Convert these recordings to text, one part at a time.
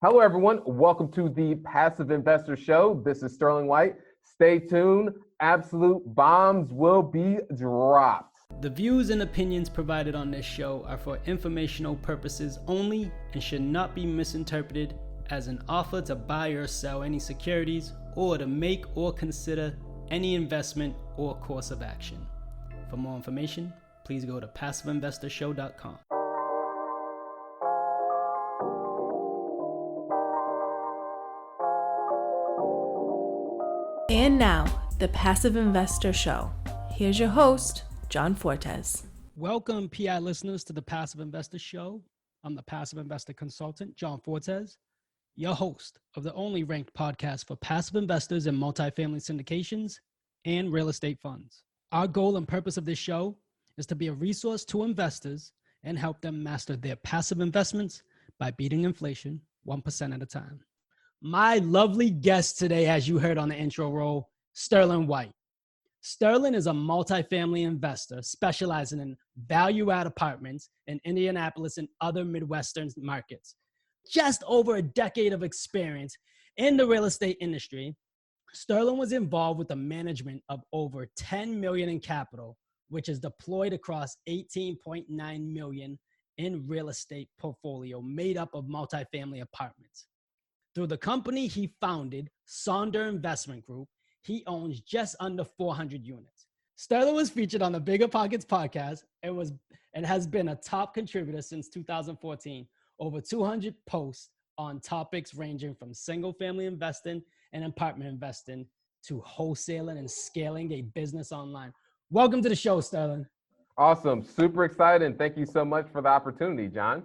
Hello, everyone. Welcome to the Passive Investor Show. This is Sterling White. Stay tuned. Absolute bombs will be dropped. The views and opinions provided on this show are for informational purposes only and should not be misinterpreted as an offer to buy or sell any securities or to make or consider any investment or course of action. For more information, please go to passiveinvestorshow.com. And now, the Passive Investor Show. Here's your host, John Fortes. Welcome, PI listeners, to the Passive Investor Show. I'm the Passive Investor Consultant, John Fortes, your host of the only ranked podcast for passive investors in multifamily syndications and real estate funds. Our goal and purpose of this show is to be a resource to investors and help them master their passive investments by beating inflation 1% at a time. My lovely guest today, as you heard on the intro roll, Sterling White. Sterling is a multifamily investor specializing in value-add apartments in Indianapolis and other Midwestern markets. Just over a decade of experience in the real estate industry, Sterling was involved with the management of over $10 million in capital, which is deployed across $18.9 million in real estate portfolio made up of multifamily apartments. Through the company he founded, Sonder Investment Group, he owns just under 400 units. Sterling was featured on the Bigger Pockets podcast and has been a top contributor since 2014. Over 200 posts on topics ranging from single-family investing and apartment investing to wholesaling and scaling a business online. Welcome to the show, Sterling. Awesome. Super excited. Thank you so much for the opportunity, John.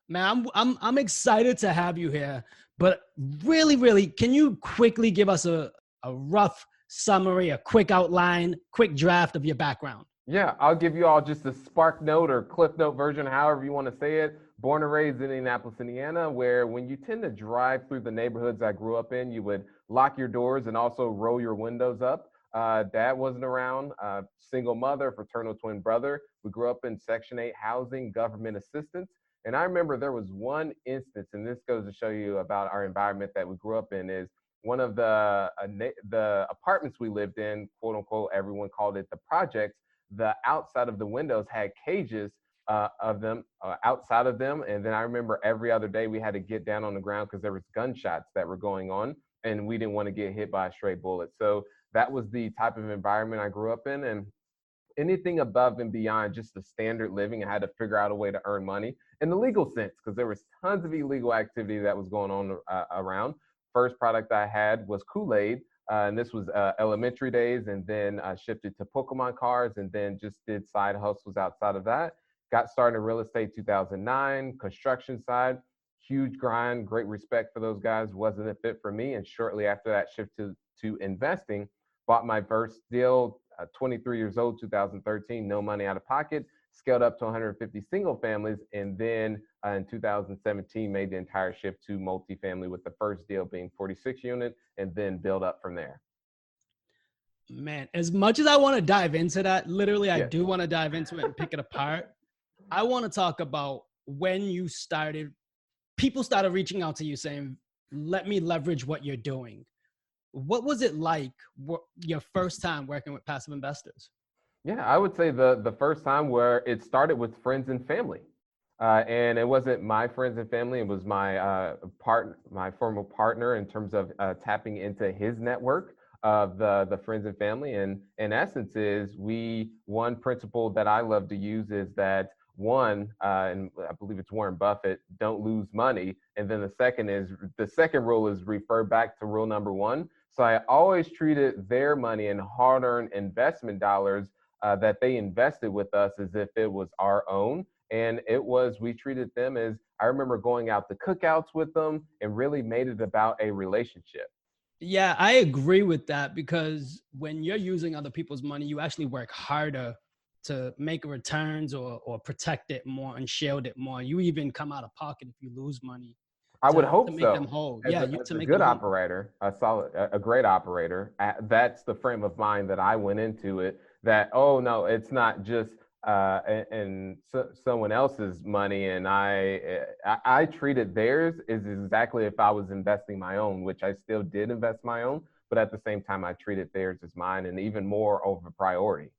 Man, I'm excited to have you here, but really, can you quickly give us a rough summary, a quick outline, quick draft of your background? Yeah, I'll give you all just a spark note or cliff note version, however you want to say it. Born and raised in Indianapolis, Indiana, where when you tend to drive through the neighborhoods I grew up in, you would lock your doors and also roll your windows up. Dad wasn't around, single mother, fraternal twin brother. We grew up in Section 8 housing, government assistance. And I remember there was one instance, and this goes to show you about our environment that we grew up in, is one of the apartments we lived in, quote unquote, everyone called it the projects. The outside of the windows had cages of them outside of them. And then I remember every other day we had to get down on the ground because there was gunshots that were going on and we didn't want to get hit by a stray bullet. So that was the type of environment I grew up in. And anything above and beyond just the standard living, I had to figure out a way to earn money in the legal sense because there was tons of illegal activity that was going on around. First product I had was Kool-Aid, and this was elementary days, and then shifted to Pokemon cards, and then just did side hustles outside of that. Got started in real estate 2009, construction side, huge grind, great respect for those guys, wasn't a fit for me, and shortly after that shift to investing, bought my first deal, 23 years old, 2013, no money out of pocket, scaled up to 150 single families, and then in 2017 made the entire shift to multifamily with the first deal being 46 unit and then build up from there. Man, as much as I want to dive into that, literally I do want to dive into it and pick it apart. I want to talk about when you started, people started reaching out to you saying, let me leverage what you're doing. What was it like your first time working with passive investors? Yeah, I would say the first time where it started with friends and family. And it wasn't my friends and family. It was my my former partner in terms of tapping into his network of the friends and family. And in essence is one principle that I love to use is that and I believe it's Warren Buffett, don't lose money. And then the second rule is refer back to rule number one. So I always treated their money and hard-earned investment dollars that they invested with us as if it was our own. And we treated them as, I remember going out to cookouts with them and really made it about a relationship. Yeah, I agree with that because when you're using other people's money, you actually work harder to make returns or protect it more and shield it more. You even come out of pocket if you lose money. I would hope to make so. them whole. As Yeah, a good operator, a great operator. That's the frame of mind that I went into it. That, oh no, it's not just someone else's money, and I treated theirs as exactly if I was investing my own, which I still did invest my own, but at the same time I treated theirs as mine, and even more over priority.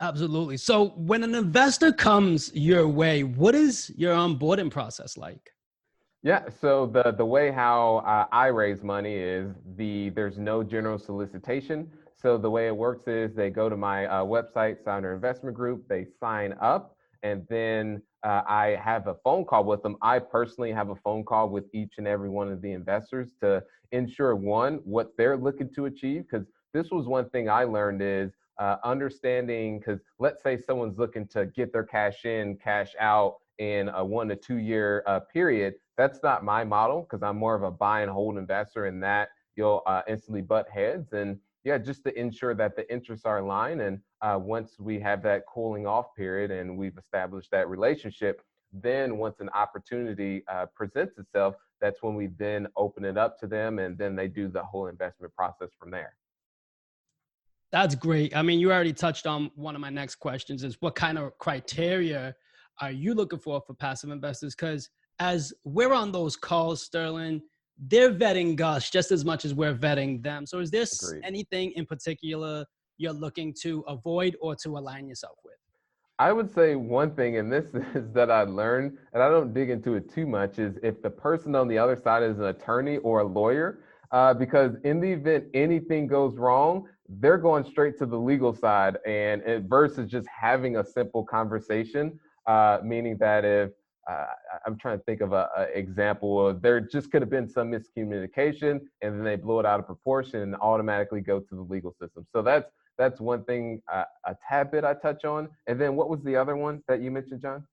Absolutely. So when an investor comes your way, what is your onboarding process like? Yeah, so the way how I raise money is there's no general solicitation. So the way it works is they go to my website, Sounder Investment Group, they sign up, and then I have a phone call with them. I personally have a phone call with each and every one of the investors to ensure, one, what they're looking to achieve, because this was one thing I learned is understanding, because let's say someone's looking to get their cash in, cash out in a 1 to 2 year period. That's not my model, because I'm more of a buy and hold investor, and that you'll instantly butt heads. And yeah, just to ensure that the interests are aligned. And once we have that cooling off period and we've established that relationship, then once an opportunity presents itself, that's when we then open it up to them, and then they do the whole investment process from there. That's great. I mean, you already touched on one of my next questions is what kind of criteria are you looking for passive investors? Because as we're on those calls, Sterling, they're vetting us just as much as we're vetting them. So is there Agreed. anything in particular you're looking to avoid or to align yourself with? I would say one thing, and this is that I learned, and I don't dig into it too much, is if the person on the other side is an attorney or a lawyer, because in the event anything goes wrong, they're going straight to the legal side, and versus just having a simple conversation, meaning that if I'm trying to think of an example of there just could have been some miscommunication, and then they blow it out of proportion and automatically go to the legal system. So that's one thing, a tad bit I touch on. And then what was the other one that you mentioned, John?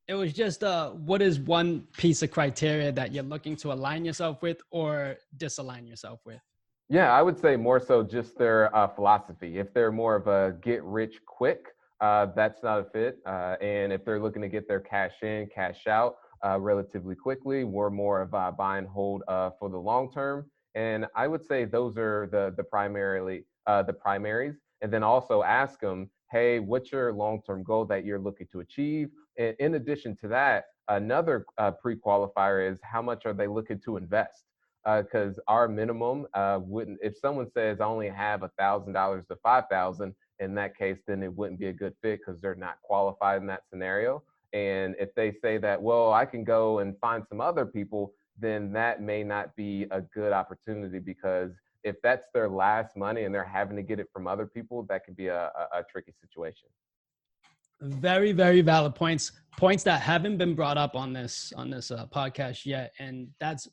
It was just what is one piece of criteria that you're looking to align yourself with or disalign yourself with? Yeah, I would say more so just their philosophy. If they're more of a get rich quick, that's not a fit. And if they're looking to get their cash in, cash out relatively quickly, we're more of a buy and hold for the long term. And I would say those are the primaries. And then also ask them, hey, what's your long-term goal that you're looking to achieve? And in addition to that, another pre-qualifier is how much are they looking to invest? Because our minimum wouldn't, if someone says I only have $1,000 to 5,000, in that case, then it wouldn't be a good fit because they're not qualified in that scenario. And if they say that, well, I can go and find some other people, then that may not be a good opportunity, because if that's their last money and they're having to get it from other people, that could be a tricky situation. Very, very valid points that haven't been brought up on this podcast yet, and that's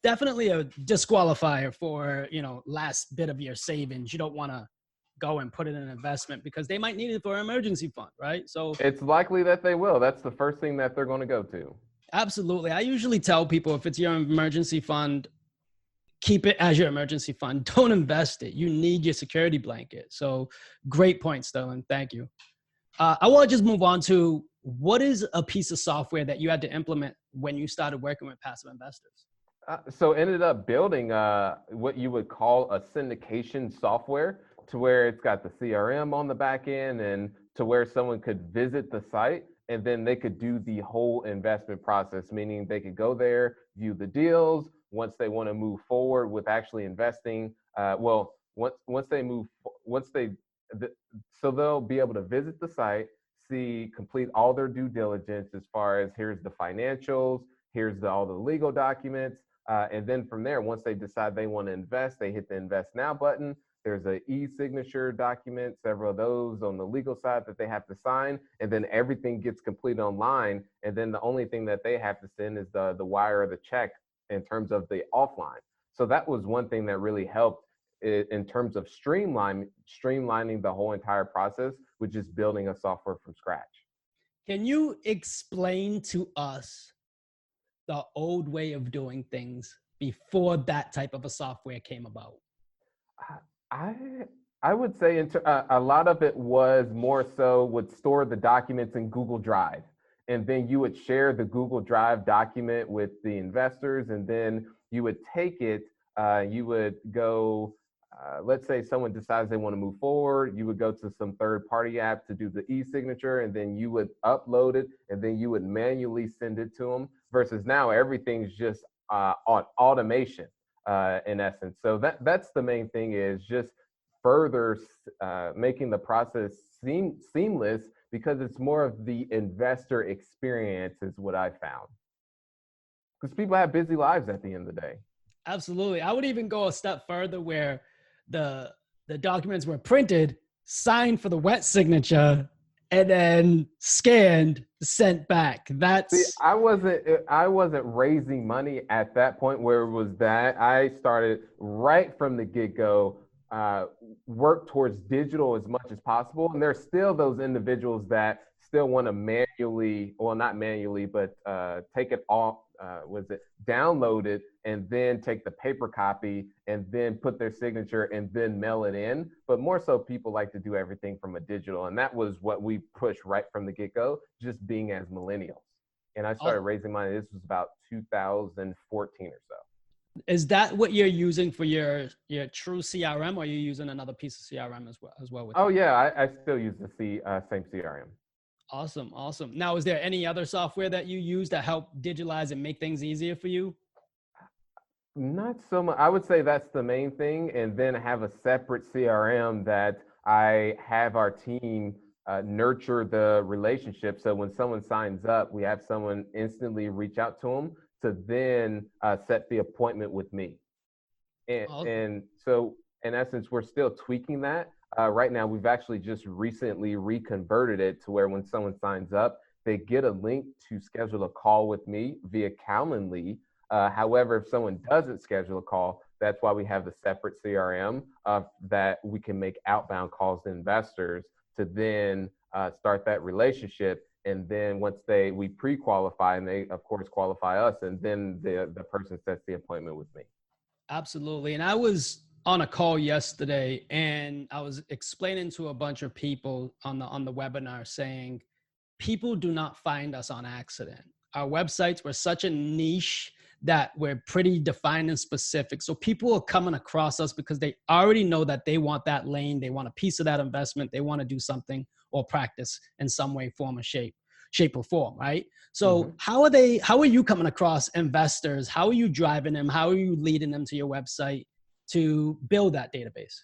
definitely a disqualifier for last bit of your savings. You don't want to go and put it in an investment because they might need it for an emergency fund, right? So it's likely that they will. That's the first thing that they're going to go to. Absolutely. I usually tell people if it's your emergency fund, keep it as your emergency fund. Don't invest it. You need your security blanket. So great point, Sterling. Thank you. I want to just move on to what is a piece of software that you had to implement when you started working with passive investors? So ended up building what you would call a syndication software, to where it's got the CRM on the back end, and to where someone could visit the site and then they could do the whole investment process, meaning they could go there, view the deals. Once they want to move forward with actually investing, so they'll be able to visit the site, complete all their due diligence as far as here's the financials, here's all the legal documents. And then from there, once they decide they want to invest, they hit the invest now button. There's an e-signature document, several of those on the legal side that they have to sign, and then everything gets completed online. And then the only thing that they have to send is the wire or the check in terms of the offline. So that was one thing that really helped in terms of streamlining the whole entire process, which is building a software from scratch. Can you explain to us the old way of doing things before that type of a software came about? I would say a lot of it was more so would store the documents in Google Drive, and then you would share the Google Drive document with the investors, and then you would take it, you would go let's say someone decides they want to move forward, you would go to some third-party app to do the e-signature, and then you would upload it, and then you would manually send it to them. Versus now, everything's just on automation in essence. So that's the main thing, is just further making the process seamless, because it's more of the investor experience is what I found. Because people have busy lives at the end of the day. Absolutely. I would even go a step further where the documents were printed, signed for the wet signature, and then scanned, sent back. See, I wasn't raising money at that point where it was that. I started right from the get-go, work towards digital as much as possible. And there's still those individuals that still want to manually, well, not manually, but take it off, download it, and then take the paper copy and then put their signature and then mail it in. But more so, people like to do everything from a digital. And that was what we pushed right from the get-go, just being as millennials. And I started raising money. This was about 2014 or so. Is that what you're using for your true CRM, or are you using another piece of CRM as well? With yeah, I still use the same CRM. Awesome. Now, is there any other software that you use that help digitalize and make things easier for you? Not so much. I would say that's the main thing, and then have a separate CRM that I have our team nurture the relationship. So when someone signs up, we have someone instantly reach out to them to then set the appointment with me. And so in essence, we're still tweaking that. Right now, we've actually just recently reconverted it to where when someone signs up, they get a link to schedule a call with me via Calendly. However, if someone doesn't schedule a call, that's why we have the separate CRM that we can make outbound calls to investors to then start that relationship. And then once we pre-qualify, and they, of course, qualify us, and then the person sets the appointment with me. Absolutely. And I was on a call yesterday, and I was explaining to a bunch of people on the webinar, saying people do not find us on accident. Our websites were such a niche that we're pretty defined and specific. So people are coming across us because they already know that they want that lane. They want a piece of that investment. They want to do something or practice in some way, form, or shape or form, right? So how are you coming across investors? How are you driving them? How are you leading them to your website to build that database?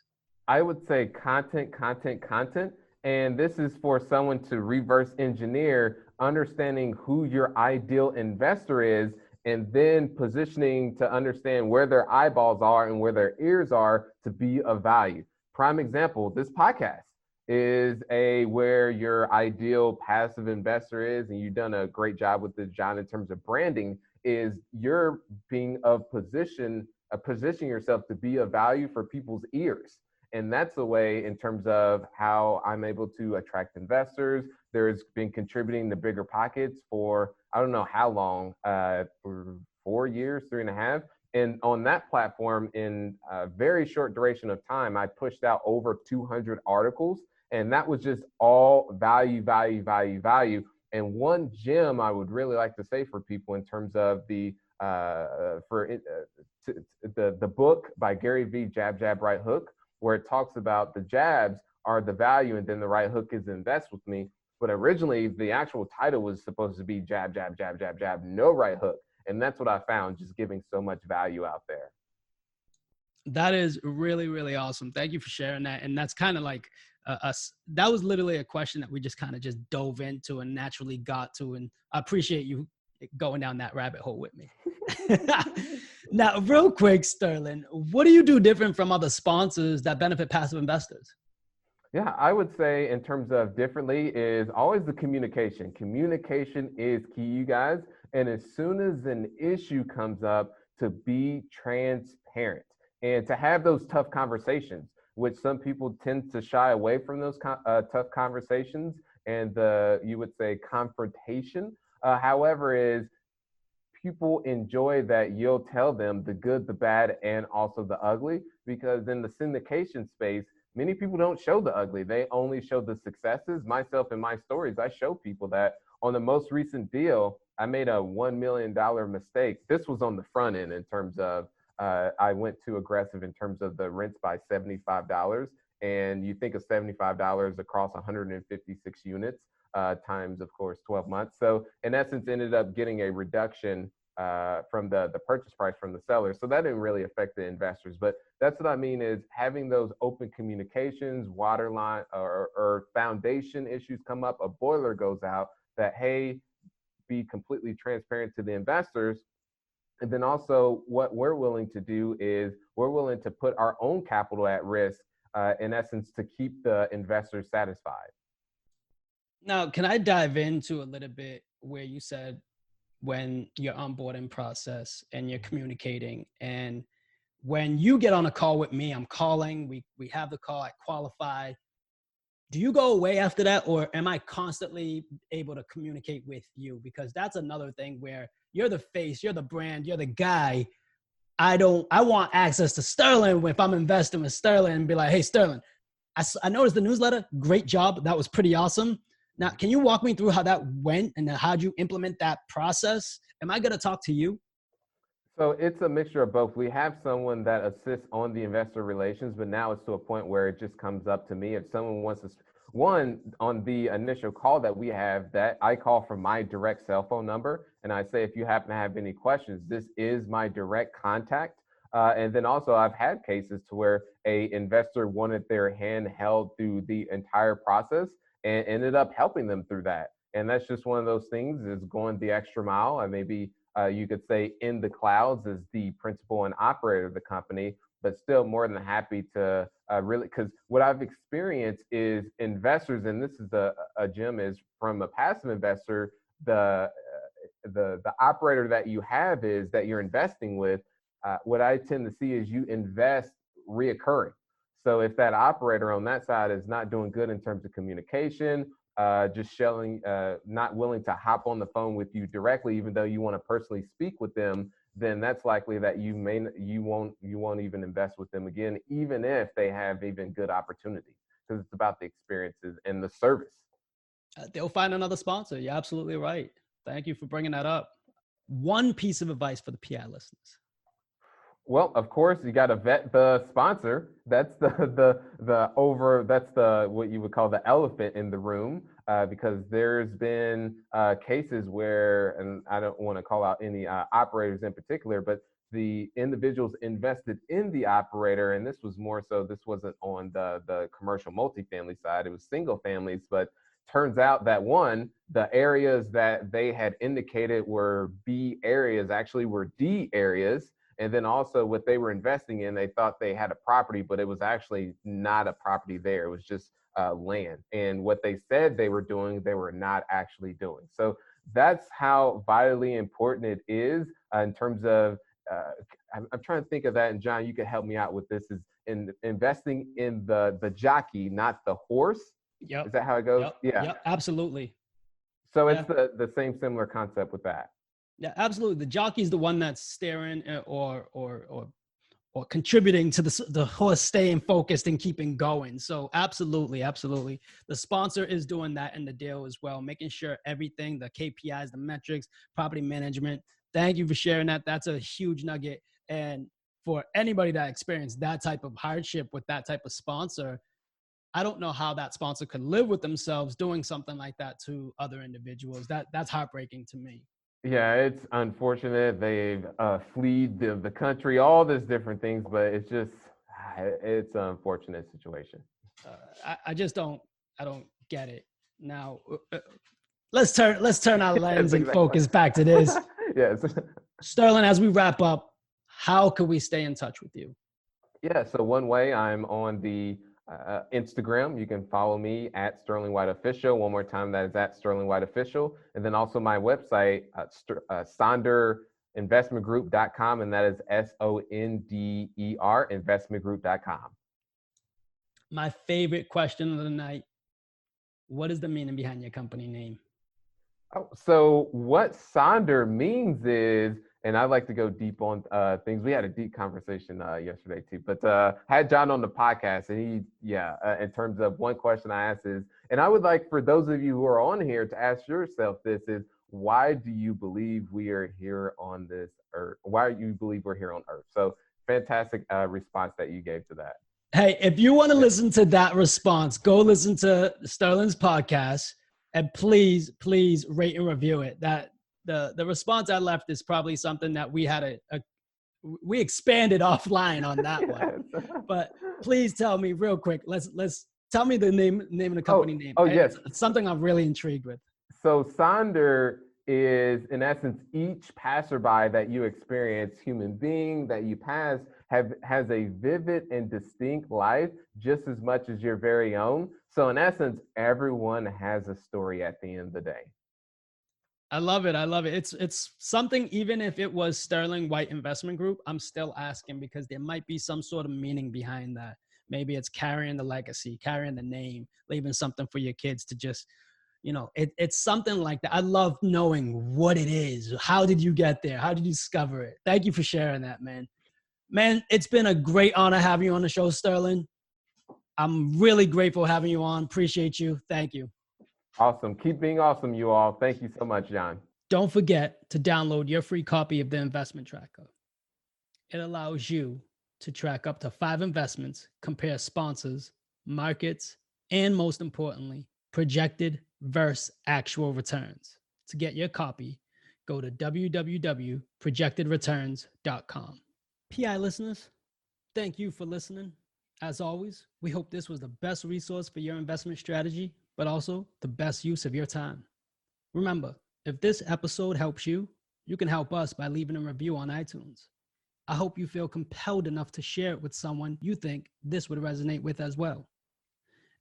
I would say content. And this is for someone to reverse engineer, understanding who your ideal investor is, and then positioning to understand where their eyeballs are and where their ears are to be of value. Prime example, this podcast is where your ideal passive investor is, and you've done a great job with this, John, in terms of branding, is you're being position yourself to be of value for people's ears. And that's a way in terms of how I'm able to attract investors. There's been contributing to Bigger Pockets for, I don't know how long, for 4 years, 3.5. And on that platform, in a very short duration of time, I pushed out over 200 articles. And that was just all value. And one gem I would really like to say for people in terms of the book by Gary Vee, Jab, Jab, Right Hook, where it talks about the jabs are the value and then the right hook is invest with me. But originally the actual title was supposed to be jab, jab, jab, jab, jab, no right hook. And that's what I found, just giving so much value out there. That is really, really awesome. Thank you for sharing that. And that's kind of like that was literally a question that we just kind of just dove into and naturally got to. And I appreciate you going down that rabbit hole with me. Now, real quick, Sterling, what do you do different from other sponsors that benefit passive investors? Yeah, I would say in terms of differently is always the communication. Communication is key, you guys. And as soon as an issue comes up, to be transparent and to have those tough conversations, which some people tend to shy away from those tough conversations and you would say confrontation. However, is people enjoy that you'll tell them the good, the bad, and also the ugly, because in the syndication space, many people don't show the ugly. They only show the successes. Myself and my stories, I show people that on the most recent deal, I made a $1 million mistake. This was on the front end in terms of I went too aggressive in terms of the rents by $75. And you think of $75 across 156 units times, of course, 12 months. So in essence, ended up getting a reduction from the purchase price from the seller. So that didn't really affect the investors. But that's what I mean is having those open communications, water line or foundation issues come up, a boiler goes out, that, hey, be completely transparent to the investors. And then also what we're willing to do is we're willing to put our own capital at risk, in essence, to keep the investors satisfied. Now, can I dive into a little bit where you said when you're onboarding process and you're communicating, and when you get on a call with me, I'm calling, we have the call, I qualify. Do you go away after that, or am I constantly able to communicate with you? Because that's another thing where you're the face, you're the brand, you're the guy. I want access to Sterling if I'm investing with Sterling and be like, hey, Sterling, I noticed the newsletter. Great job. That was pretty awesome. Now, can you walk me through how that went and how'd you implement that process? Am I going to talk to you? So it's a mixture of both. We have someone that assists on the investor relations, but now it's to a point where it just comes up to me. If someone wants to, one, on the initial call that we have, that I call from my direct cell phone number, and I say, if you happen to have any questions, this is my direct contact. And then also I've had cases to where a investor wanted their hand held through the entire process and ended up helping them through that. And that's just one of those things, is going the extra mile. I maybe you could say in the clouds as the principal and operator of the company, but still more than happy to really, because what I've experienced is investors, and this is a gem, is from a passive investor, the operator that you have is that you're investing with. What I tend to see is you invest reoccurring. So if that operator on that side is not doing good in terms of communication, just showing not willing to hop on the phone with you directly, even though you want to personally speak with them, then that's likely that you won't even invest with them again, even if they have even good opportunities, because it's about the experiences and the service. They'll find another sponsor. You're absolutely right. Thank you for bringing that up. One piece of advice for the PI listeners. Well, of course, you got to vet the sponsor. That's that's what you would call the elephant in the room, because there's been cases where, and I don't want to call out any operators in particular, but the individuals invested in the operator, and this was more so, this wasn't on the commercial multifamily side, it was single families, but turns out that one, the areas that they had indicated were B areas actually were D areas. And then also what they were investing in, they thought they had a property, but it was actually not a property there. It was just land. And what they said they were doing, they were not actually doing. So that's how vitally important it is in terms of, I'm trying to think of that. And John, you can help me out with this, is in investing in the jockey, not the horse. Yep. Is that how it goes? Yep. Yeah. Yep. Absolutely. So it's the same similar concept with that. Yeah, absolutely. The jockey's the one that's steering or contributing to the horse staying focused and keeping going. So absolutely. The sponsor is doing that in the deal as well, making sure everything, the KPIs, the metrics, property management. Thank you for sharing that. That's a huge nugget. And for anybody that experienced that type of hardship with that type of sponsor, I don't know how that sponsor could live with themselves doing something like that to other individuals. That's heartbreaking to me. Yeah, it's unfortunate. They've fled the country, all these different things, but it's an unfortunate situation. I don't get it. Now, let's turn our lens and focus back to this. Yes. Sterling, as we wrap up, how can we stay in touch with you? Yeah, so one way, I'm on the Instagram. You can follow me at Sterling White Official. One more time, that is at Sterling White Official. And then also my website, sonderinvestmentgroup.com, and that is SONDER investmentgroup.com. My favorite question of the night: what is the meaning behind your company name? Oh, so what Sonder means is, and I like to go deep on things. We had a deep conversation yesterday too, but I had John on the podcast, and in terms of one question I asked is, and I would like for those of you who are on here to ask yourself this, is why do you believe we are here on this or why you believe we're here on Earth. So fantastic response that you gave to that. Hey, if you want to listen to that response, go listen to Sterling's podcast and please rate and review it. That the response I left is probably something that we had we expanded offline on that one. But please tell me real quick. Let's tell me the name of the company name. Oh, yes. It's something I'm really intrigued with. So Sonder is, in essence, each passerby that you experience, human being that you pass, has a vivid and distinct life just as much as your very own. So in essence, everyone has a story at the end of the day. I love it. It's something, even if it was Sterling White Investment Group, I'm still asking because there might be some sort of meaning behind that. Maybe it's carrying the legacy, carrying the name, leaving something for your kids to just, it's something like that. I love knowing what it is. How did you get there? How did you discover it? Thank you for sharing that, man. Man, it's been a great honor having you on the show, Sterling. I'm really grateful having you on. Appreciate you. Thank you. Awesome. Keep being awesome, you all. Thank you so much, John. Don't forget to download your free copy of the investment tracker. It allows you to track up to 5 investments, compare sponsors, markets, and most importantly, projected versus actual returns. To get your copy, go to www.projectedreturns.com. PI listeners, thank you for listening. As always, we hope this was the best resource for your investment strategy, but also the best use of your time. Remember, if this episode helps you, you can help us by leaving a review on iTunes. I hope you feel compelled enough to share it with someone you think this would resonate with as well.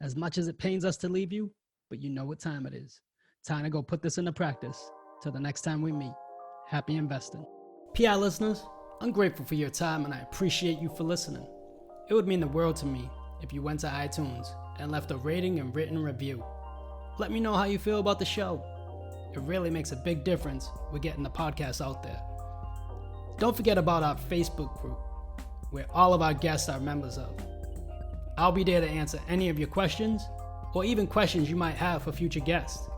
As much as it pains us to leave you, but you know what time it is. Time to go put this into practice. Till the next time we meet. Happy investing. PI listeners, I'm grateful for your time and I appreciate you for listening. It would mean the world to me if you went to iTunes and left a rating and written review. Let me know how you feel about the show. It really makes a big difference with getting the podcast out there. Don't forget about our Facebook group, where all of our guests are members of. I'll be there to answer any of your questions, or even questions you might have for future guests.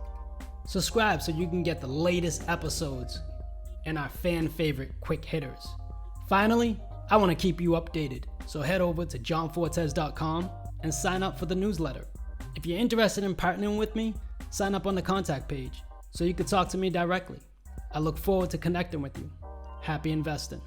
Subscribe so you can get the latest episodes and our fan favorite quick hitters. Finally, I want to keep you updated, so head over to johnfortes.com and sign up for the newsletter. If you're interested in partnering with me, sign up on the contact page so you can talk to me directly. I look forward to connecting with you. Happy investing.